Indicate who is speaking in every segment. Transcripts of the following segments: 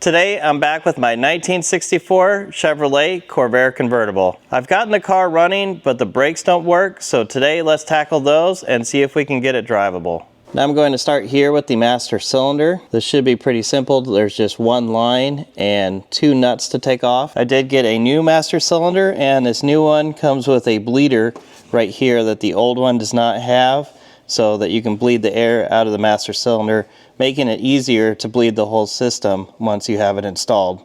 Speaker 1: Today I'm back with my 1964 Chevrolet Corvair convertible. I've gotten the car running, but the brakes don't work, so today let's tackle those and see if we can get it drivable. Now I'm going to start here with the master cylinder. This should be pretty simple. There's just one line and two nuts to take off. I did get a new master cylinder, and this new one comes with a bleeder right here that the old one does not have, so that you can bleed the air out of the master cylinder, making it easier to bleed the whole system once you have it installed.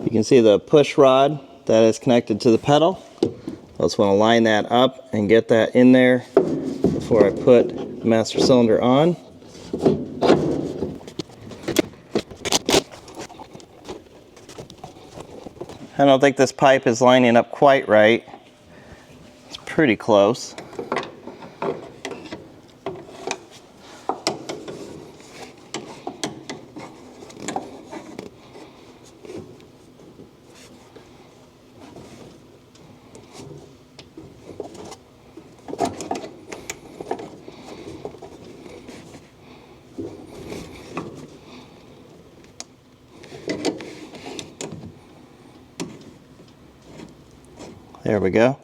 Speaker 1: You can see the push rod that is connected to the pedal. I just want to line that up and get that in there before I put the master cylinder on. I don't think this pipe is lining up quite right. It's pretty close. There we go.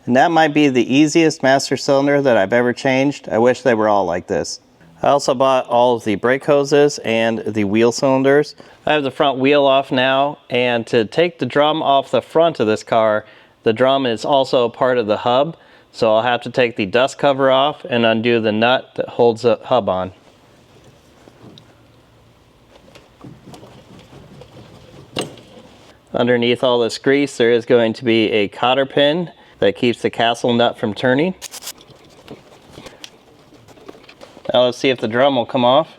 Speaker 1: And that might be the easiest master cylinder that I've ever changed. I wish they were all like this. I also bought all of the brake hoses and the wheel cylinders. I have the front wheel off now, and to take the drum off the front of this car, the drum is also part of the hub, so I'll have to take the dust cover off and undo the nut that holds the hub on. Underneath all this grease, there is going to be a cotter pin that keeps the castle nut from turning. Now let's see if the drum will come off.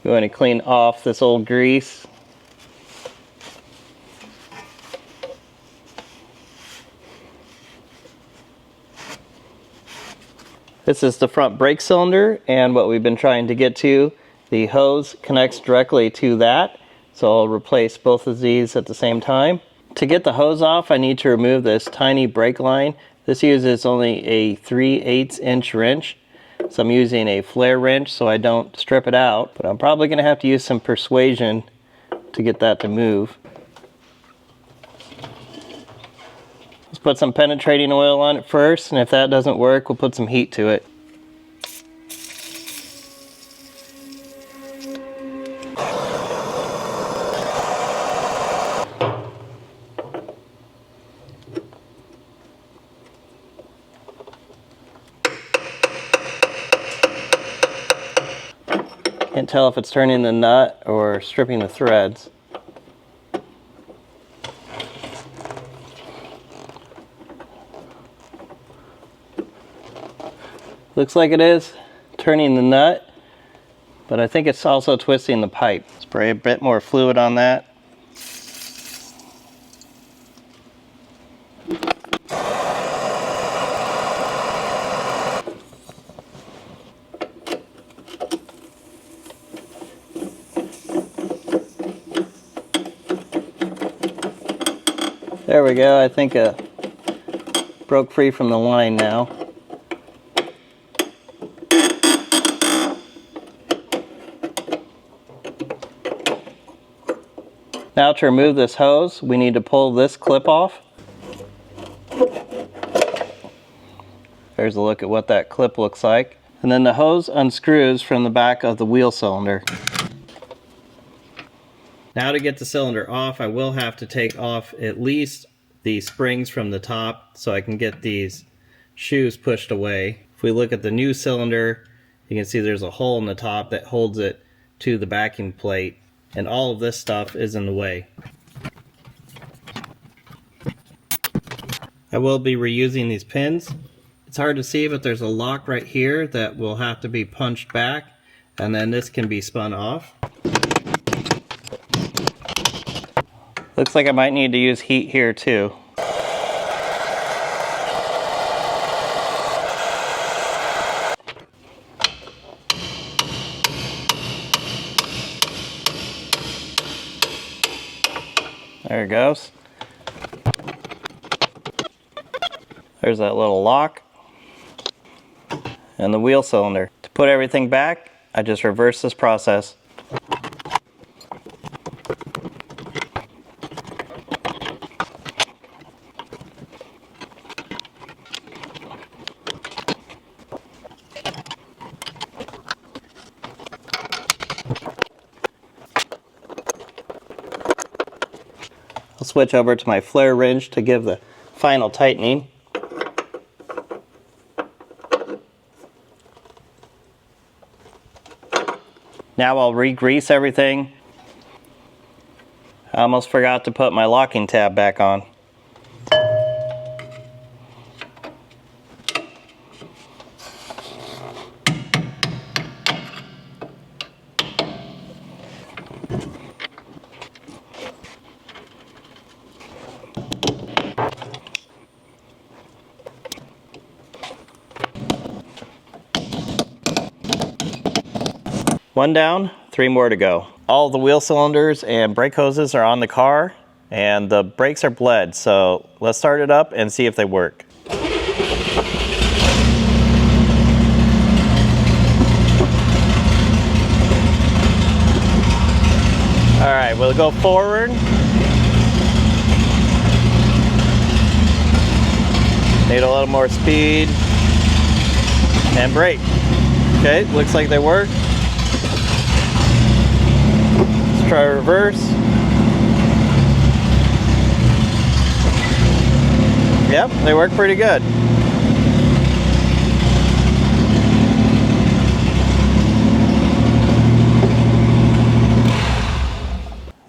Speaker 1: Going to clean off this old grease. This is the front brake cylinder, and what we've been trying to get to, the hose connects directly to that, so I'll replace both of these at the same time. To get the hose off, I need to remove this tiny brake line. This uses only a 3/8 inch wrench, so I'm using a flare wrench so I don't strip it out, but I'm probably going to have to use some persuasion to get that to move. Let's put some penetrating oil on it first, and if that doesn't work, we'll put some heat to it. Can't tell if it's turning the nut or stripping the threads. Looks like it is turning the nut, but I think it's also twisting the pipe. Spray a bit more fluid on that. There we go. I think it broke free from the line now. Now to remove this hose, we need to pull this clip off. There's a look at what that clip looks like. And then the hose unscrews from the back of the wheel cylinder. Now to get the cylinder off, I will have to take off at least the springs from the top so I can get these shoes pushed away. If we look at the new cylinder, you can see there's a hole in the top that holds it to the backing plate, and all of this stuff is in the way. I will be reusing these pins. It's hard to see, but there's a lock right here that will have to be punched back, and then this can be spun off. Looks like I might need to use heat here too. There it goes. There's that little lock. And the wheel cylinder. To put everything back, I just reverse this process. I'll switch over to my flare wrench to give the final tightening. Now I'll re-grease everything. I almost forgot to put my locking tab back on. One down, 3 more to go. All the wheel cylinders and brake hoses are on the car and the brakes are bled, so let's start it up and see if they work. All right, we'll go forward. Need a little more speed and brake. Okay, looks like they work. Try reverse. Yep, they work pretty good.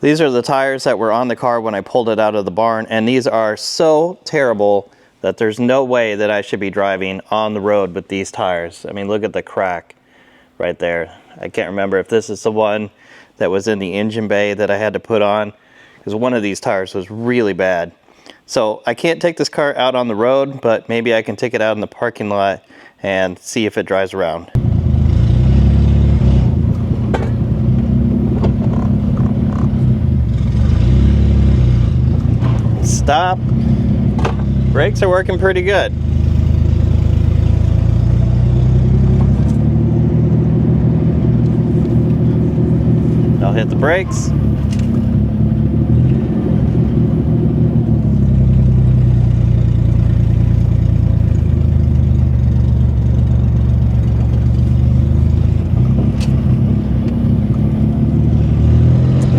Speaker 1: These are the tires that were on the car when I pulled it out of the barn, and these are so terrible that there's no way that I should be driving on the road with these tires. I mean, look at the crack right there. I can't remember if this is the one that was in the engine bay that I had to put on, because one of these tires was really bad. So I can't take this car out on the road, but maybe I can take it out in the parking lot and see if it drives around. Stop. Brakes are working pretty good. I'll hit the brakes.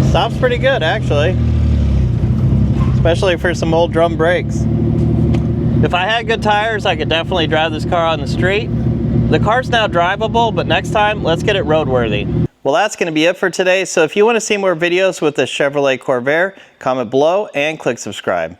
Speaker 1: Stops pretty good, actually. Especially for some old drum brakes. If I had good tires, I could definitely drive this car on the street. The car's now drivable, but next time, let's get it roadworthy. Well, that's going to be it for today. So if you want to see more videos with the Chevrolet Corvair, comment below and click subscribe.